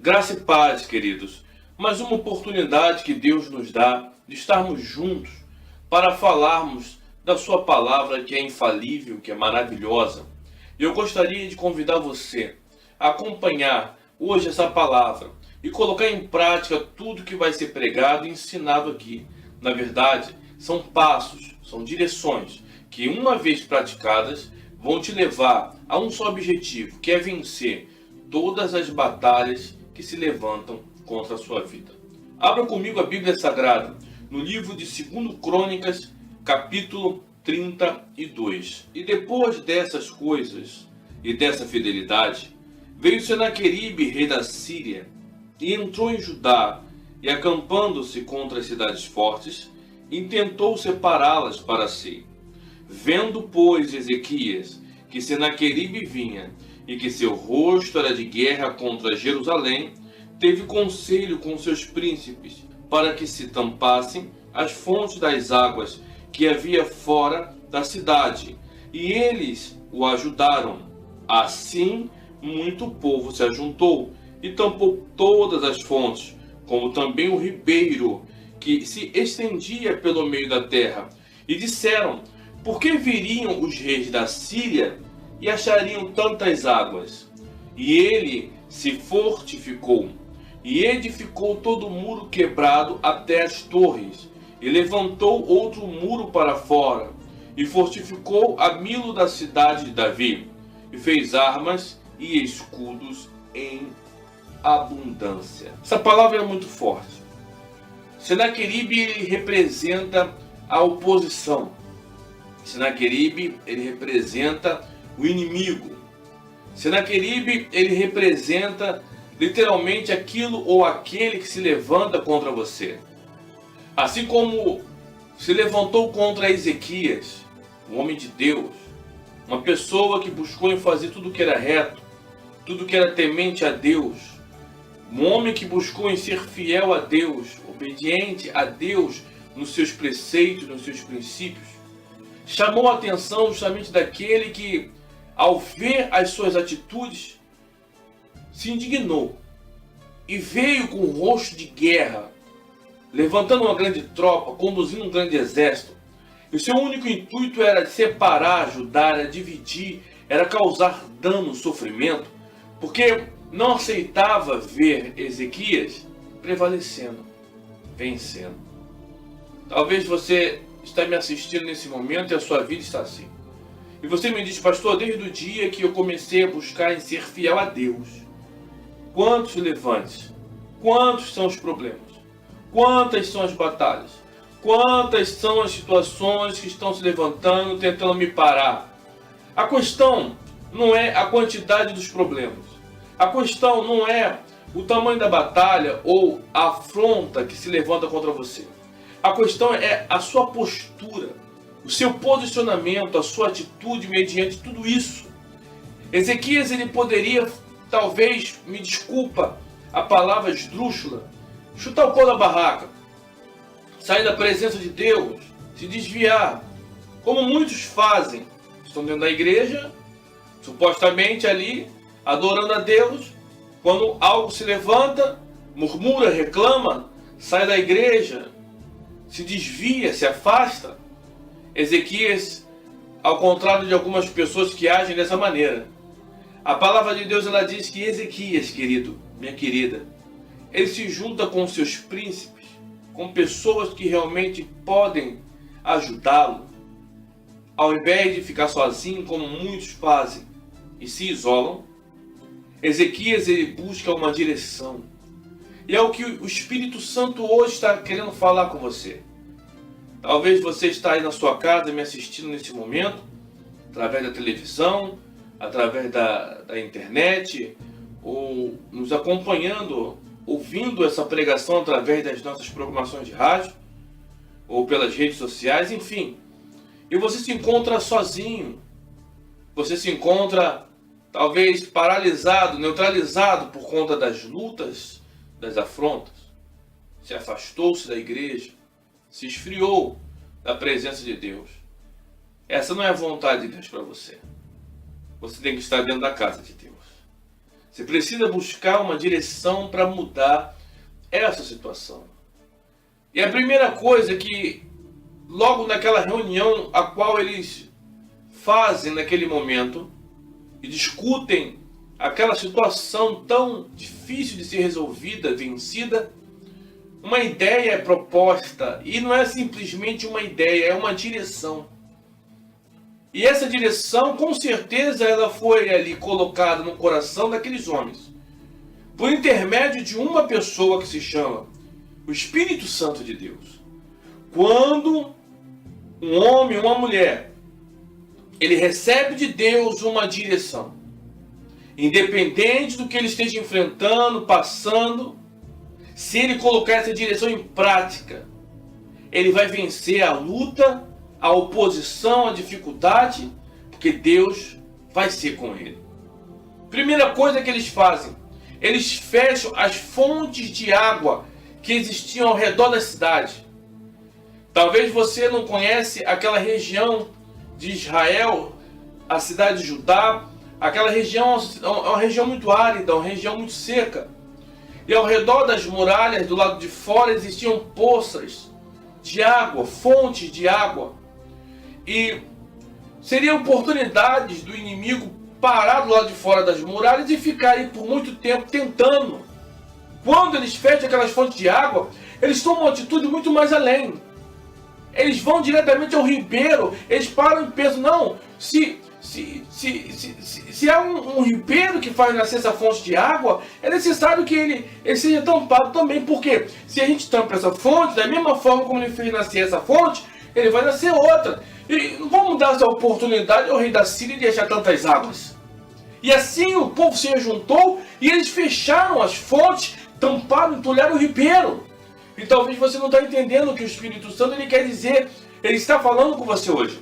Graça e paz, queridos. Mais uma oportunidade que Deus nos dá de estarmos juntos para falarmos da sua palavra que é infalível, que é maravilhosa. E eu gostaria de convidar você a acompanhar hoje essa palavra e colocar em prática tudo que vai ser pregado e ensinado aqui. Na verdade, são passos, são direções que, uma vez praticadas, vão te levar a um só objetivo, que é vencer todas as batalhas que se levantam contra a sua vida. Abra comigo a Bíblia Sagrada, no livro de 2 Crônicas, capítulo 32. E depois dessas coisas e dessa fidelidade, veio Senaqueribe, rei da Síria, e entrou em Judá, e acampando-se contra as cidades fortes, intentou separá-las para si. Vendo, pois, Ezequias, que Senaqueribe vinha, e que seu rosto era de guerra contra Jerusalém, teve conselho com seus príncipes, para que se tampassem as fontes das águas que havia fora da cidade, e eles o ajudaram. Assim, muito povo se ajuntou, e tampou todas as fontes, como também o ribeiro, que se estendia pelo meio da terra. E disseram: por que viriam os reis da Síria e achariam tantas águas? E ele se fortificou, e edificou todo o muro quebrado até as torres, e levantou outro muro para fora, e fortificou a Milo da cidade de Davi, e fez armas e escudos em abundância. Essa palavra é muito forte. Senaqueribe, ele representa a oposição. Senaqueribe, ele representa o inimigo. Senaqueribe, ele representa literalmente aquilo ou aquele que se levanta contra você. Assim como se levantou contra Ezequias, um homem de Deus, uma pessoa que buscou em fazer tudo que era reto, tudo que era temente a Deus, um homem que buscou em ser fiel a Deus, obediente a Deus nos seus preceitos, nos seus princípios, chamou a atenção justamente daquele que, ao ver as suas atitudes, se indignou e veio com o rosto de guerra, levantando uma grande tropa, conduzindo um grande exército. E o seu único intuito era separar, ajudar, era dividir, era causar dano, sofrimento, porque não aceitava ver Ezequias prevalecendo, vencendo. Talvez você está me assistindo nesse momento e a sua vida está assim. E você me diz: pastor, desde o dia que eu comecei a buscar em ser fiel a Deus, quantos levantes, quantos são os problemas, quantas são as batalhas, quantas são as situações que estão se levantando, tentando me parar. A questão não é a quantidade dos problemas. A questão não é o tamanho da batalha ou a afronta que se levanta contra você. A questão é a sua postura, o seu posicionamento, a sua atitude mediante tudo isso. Ezequias, ele poderia, talvez, me desculpa a palavra esdrúxula, chutar o pau da barraca, sair da presença de Deus, se desviar, como muitos fazem. Estão dentro da igreja, supostamente ali, adorando a Deus, quando algo se levanta, murmura, reclama, sai da igreja, se desvia, se afasta. Ezequias, ao contrário de algumas pessoas que agem dessa maneira, a palavra de Deus, ela diz que Ezequias, querido, minha querida, ele se junta com seus príncipes, com pessoas que realmente podem ajudá-lo, ao invés de ficar sozinho, como muitos fazem e se isolam. Ezequias, ele busca uma direção. E é o que o Espírito Santo hoje está querendo falar com você. Talvez você está aí na sua casa me assistindo nesse momento, através da televisão, através da internet, ou nos acompanhando, ouvindo essa pregação através das nossas programações de rádio, ou pelas redes sociais, enfim. E você se encontra sozinho. Você se encontra, talvez, paralisado, neutralizado por conta das lutas, das afrontas. Se afastou-se da igreja, se esfriou da presença de Deus. Essa não é a vontade de Deus para você. Você tem que estar dentro da casa de Deus. Você precisa buscar uma direção para mudar essa situação. E a primeira coisa que, logo naquela reunião a qual eles fazem naquele momento e discutem aquela situação tão difícil de ser resolvida, vencida, uma ideia é proposta, e não é simplesmente uma ideia, é uma direção. E essa direção, com certeza, ela foi ali colocada no coração daqueles homens, por intermédio de uma pessoa que se chama o Espírito Santo de Deus. Quando um homem, uma mulher, ele recebe de Deus uma direção, independente do que ele esteja enfrentando, passando, se ele colocar essa direção em prática, ele vai vencer a luta, a oposição, a dificuldade, porque Deus vai ser com ele. Primeira coisa que eles fazem, eles fecham as fontes de água que existiam ao redor da cidade. Talvez você não conhece aquela região de Israel, a cidade de Judá. Aquela região é uma região muito árida, uma região muito seca. E ao redor das muralhas, do lado de fora, existiam poças de água, fontes de água. E seriam oportunidades do inimigo parar do lado de fora das muralhas e ficar aí por muito tempo tentando. Quando eles fecham aquelas fontes de água, eles tomam uma atitude muito mais além. Eles vão diretamente ao ribeiro, eles param e pensam, não, se há um ribeiro que faz nascer essa fonte de água, é necessário que ele seja tampado também, porque se a gente tampa essa fonte, da mesma forma como ele fez nascer essa fonte, ele vai nascer outra. E não vamos dar essa oportunidade ao rei da Síria de achar tantas águas. E assim o povo se juntou e eles fecharam as fontes, tamparam, entulharam o ribeiro. E talvez você não está entendendo o que o Espírito Santo ele quer dizer. Ele está falando com você hoje.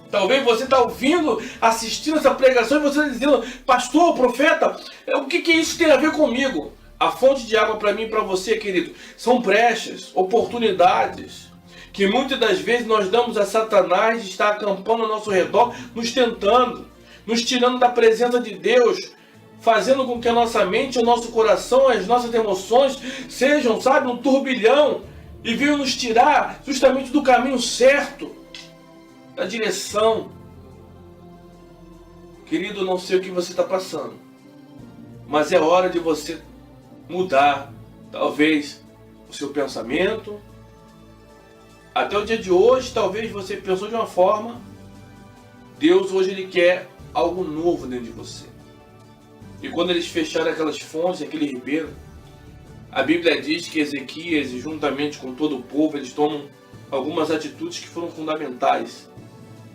Talvez você está ouvindo, assistindo essa pregação e você está dizendo, pastor, profeta, o que isso tem a ver comigo? A fonte de água para mim e para você, querido, são brechas, oportunidades, que muitas das vezes nós damos a Satanás de estar acampando ao nosso redor, nos tentando, nos tirando da presença de Deus, fazendo com que a nossa mente, o nosso coração, as nossas emoções sejam, sabe, um turbilhão e venham nos tirar justamente do caminho certo, da direção. Querido, não sei o que você está passando, mas é hora de você mudar, talvez, o seu pensamento. Até o dia de hoje, talvez você pensou de uma forma. Deus hoje ele quer algo novo dentro de você. E quando eles fecharam aquelas fontes, aquele ribeiro, a Bíblia diz que Ezequias, juntamente com todo o povo, eles tomam algumas atitudes que foram fundamentais.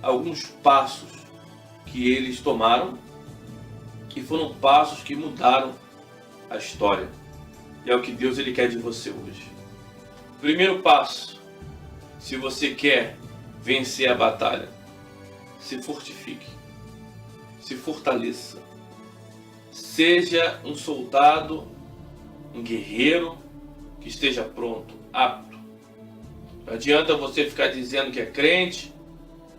Alguns passos que eles tomaram, que foram passos que mudaram a história. E é o que Deus ele quer de você hoje. Primeiro passo, se você quer vencer a batalha, se fortifique, se fortaleça. Seja um soldado, um guerreiro que esteja pronto, apto. Não adianta você ficar dizendo que é crente,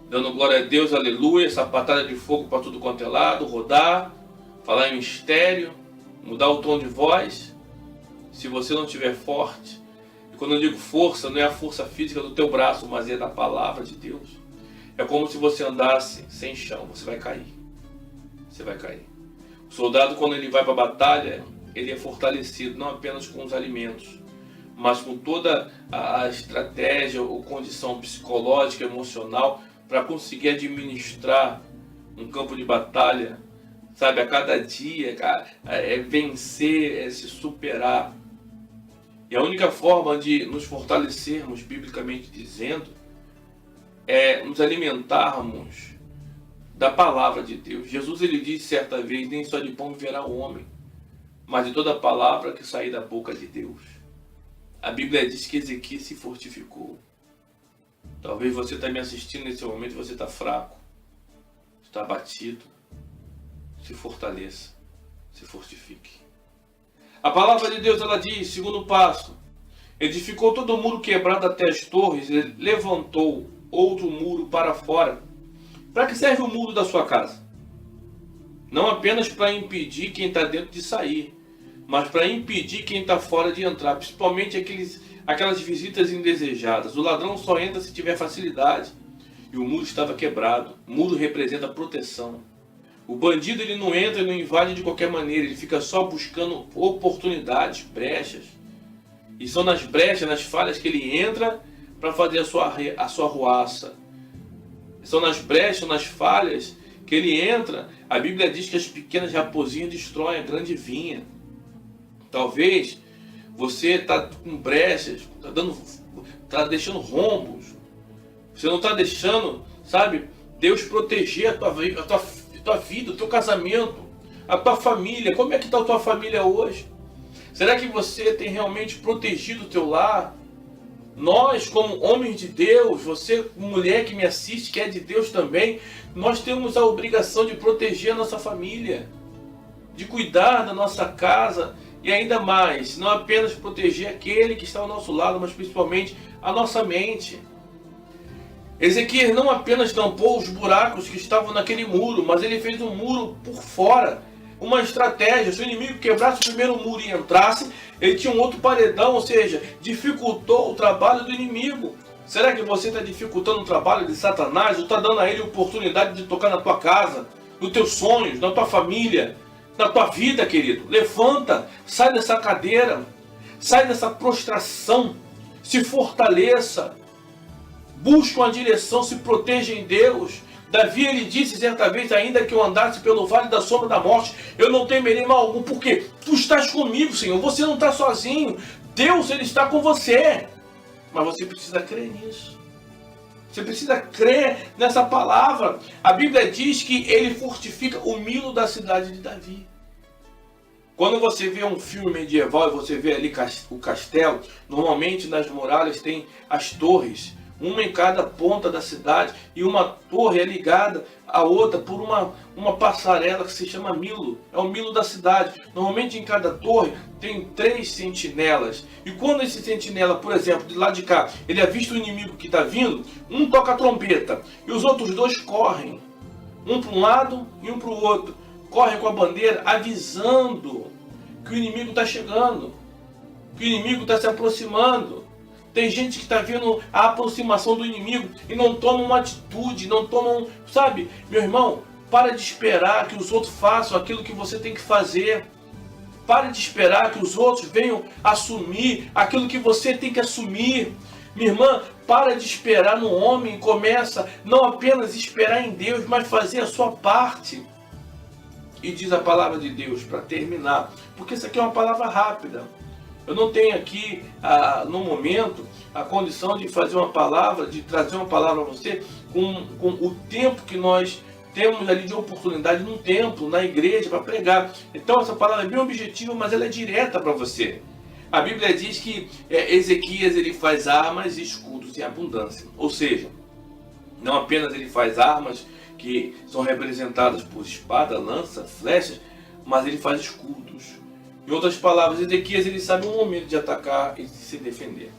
dando glória a Deus, aleluia, sapatada de fogo para tudo quanto é lado, rodar, falar em mistério, mudar o tom de voz, se você não estiver forte. E quando eu digo força, não é a força física do teu braço, mas é da palavra de Deus. É como se você andasse sem chão, você vai cair. Você vai cair. O soldado, quando ele vai para a batalha, ele é fortalecido não apenas com os alimentos, mas com toda a estratégia ou condição psicológica, emocional, para conseguir administrar um campo de batalha, sabe, a cada dia, cara, é vencer, é se superar. E a única forma de nos fortalecermos, biblicamente dizendo, é nos alimentarmos da palavra de Deus. Jesus ele disse certa vez, nem só de pão viverá o homem, mas de toda a palavra que sair da boca de Deus. A Bíblia diz que Ezequias se fortificou. Talvez você está me assistindo nesse momento, você está fraco, está abatido. Se fortaleça, se fortifique. A palavra de Deus ela diz, segundo passo, edificou todo o muro quebrado até as torres, ele levantou outro muro para fora. Para que serve o muro da sua casa? Não apenas para impedir quem está dentro de sair, mas para impedir quem está fora de entrar, principalmente aquelas visitas indesejadas. O ladrão só entra se tiver facilidade. E o muro estava quebrado. O muro representa proteção. O bandido ele não entra e não invade de qualquer maneira, ele fica só buscando oportunidades, brechas. E são nas brechas, nas falhas que ele entra para fazer a sua ruaça. São nas brechas, nas falhas que ele entra. A Bíblia diz que as pequenas raposinhas destroem a grande vinha. Talvez você está com brechas, está deixando rombos. Você não está deixando, sabe, Deus proteger a tua vida, o teu casamento, a tua família. Como é que está a tua família hoje? Será que você tem realmente protegido o teu lar? Nós, como homens de Deus, você, mulher que me assiste, que é de Deus também, nós temos a obrigação de proteger a nossa família, de cuidar da nossa casa e ainda mais, não apenas proteger aquele que está ao nosso lado, mas principalmente a nossa mente. Ezequias não apenas tampou os buracos que estavam naquele muro, mas ele fez um muro por fora. Uma estratégia, se o inimigo quebrasse o primeiro muro e entrasse, ele tinha um outro paredão, ou seja, dificultou o trabalho do inimigo. Será que você está dificultando o trabalho de Satanás ou está dando a ele a oportunidade de tocar na tua casa, nos teus sonhos, na tua família, na tua vida, querido? Levanta, sai dessa cadeira, sai dessa prostração, se fortaleça, busque uma direção, se proteja em Deus. Davi, ele disse certa vez: ainda que eu andasse pelo vale da sombra da morte, eu não temerei mal algum, porque tu estás comigo, Senhor. Você não está sozinho. Deus, ele está com você. Mas você precisa crer nisso. Você precisa crer nessa palavra. A Bíblia diz que ele fortifica o milo da cidade de Davi. Quando você vê um filme medieval e você vê ali o castelo, normalmente nas muralhas tem as torres, uma em cada ponta da cidade, e uma torre é ligada à outra por uma passarela que se chama milo. É o milo da cidade. Normalmente em cada torre tem 3 sentinelas. E quando esse sentinela, por exemplo, de lá de cá, ele avista o inimigo que está vindo, um toca a trompeta e os outros 2 correm. Um para um lado e um para o outro. Correm com a bandeira avisando que o inimigo está chegando, que o inimigo está se aproximando. Tem gente que está vendo a aproximação do inimigo e não toma uma atitude, não toma sabe, meu irmão, para de esperar que os outros façam aquilo que você tem que fazer. Para de esperar que os outros venham assumir aquilo que você tem que assumir. Minha irmã, para de esperar no homem e começa não apenas esperar em Deus, mas fazer a sua parte. E diz a palavra de Deus, para terminar, porque isso aqui é uma palavra rápida. Eu não tenho aqui, no momento, a condição de fazer uma palavra, de trazer uma palavra a você com o tempo que nós temos ali de oportunidade num templo, na igreja, para pregar. Então essa palavra é bem objetiva, mas ela é direta para você. A Bíblia diz que Ezequias ele faz armas e escudos em abundância. Ou seja, não apenas ele faz armas que são representadas por espada, lança, flechas, mas ele faz escudos. Em outras palavras, Ezequias ele sabe um momento de atacar e de se defender.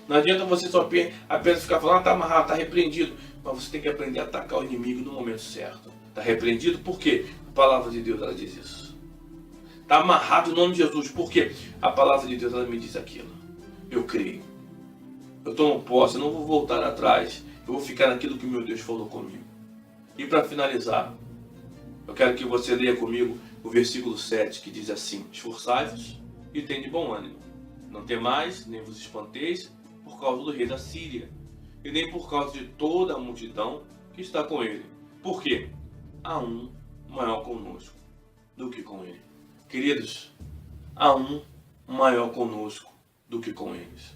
Não adianta você só apenas ficar falando: está amarrado, está repreendido. Mas você tem que aprender a atacar o inimigo no momento certo. Está repreendido por quê? A palavra de Deus ela diz isso. Está amarrado em nome de Jesus. Por quê? A palavra de Deus ela me diz aquilo. Eu creio. Eu tomo posse, eu não vou voltar atrás. Eu vou ficar naquilo que meu Deus falou comigo. E para finalizar, eu quero que você leia comigo o versículo 7, que diz assim: esforçai-vos e tende bom ânimo. Não temais, nem vos espanteis por causa do rei da Síria, e nem por causa de toda a multidão que está com ele. Por quê? Há um maior conosco do que com ele. Queridos, há um maior conosco do que com eles.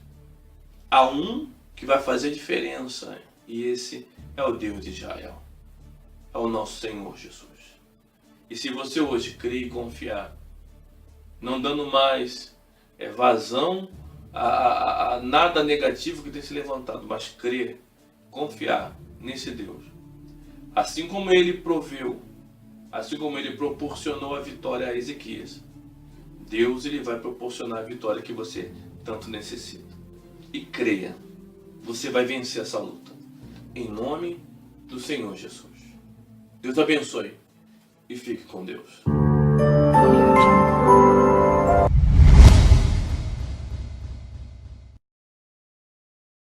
Há um que vai fazer diferença, e esse é o Deus de Israel. É o nosso Senhor Jesus. E se você hoje crer e confiar, não dando mais vazão a nada negativo que tem se levantado, mas crer, confiar nesse Deus, assim como ele proveu, assim como ele proporcionou a vitória a Ezequias, Deus ele vai proporcionar a vitória que você tanto necessita. E creia, você vai vencer essa luta, em nome do Senhor Jesus. Deus abençoe. e fique com Deus.